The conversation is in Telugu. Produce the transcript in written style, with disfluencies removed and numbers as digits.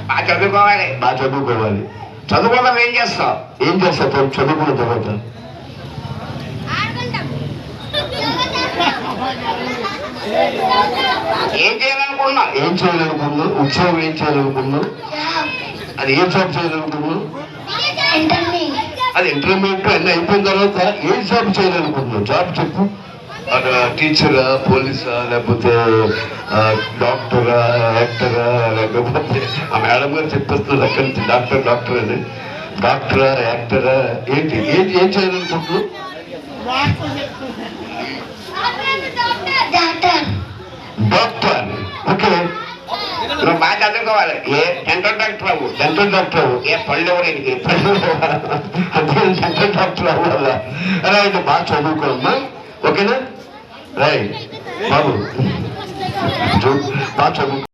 బాగా చదువుకోవాలి. బాగా చదువుకోవాలి. చదువుకోవడం ఏం చేస్తావు? ఏం చేస్తావు చదువుకున్న తర్వాత? ఏం చేయాలనుకున్నావు? ఏం చేయాలనుకున్నావు? ఉద్యోగం ఏం చేయాలనుకున్నావు? అది ఏ జాబ్ చేయాలనుకున్నావు? అది ఇంటర్మీడియట్ అన్నీ అయిపోయిన తర్వాత ఏ జాబ్ చేయాలనుకుంటున్నావు? జాబ్ చెప్పు. టీచరా, పోలీసా, లేకపోతే డాక్టరా, యాక్టరా, లేకపోతే ఆ మేడం గారు చెప్పేస్తున్నారు అక్కడి నుంచి డాక్టర్ అని. డాక్టరా, యాక్టరా, ఏంటి ఏం చేయాలనుకుంటున్నావు? డాక్టర్. ఓకే, నువ్వు బాగా చదువుకోవాలి. ఏ డెంటల్ డాక్టర్ అవ్వు. డెంటల్ డాక్టర్ అవ్వు. ఏ పళ్ళు ఎవరికి అంటే డెంటల్ డాక్టర్ అవ్వాలా? రైట్, బాగా చదువుకోమ్మా. ఓకేనా? రైట్ బాబు, బాగా చదువుకో.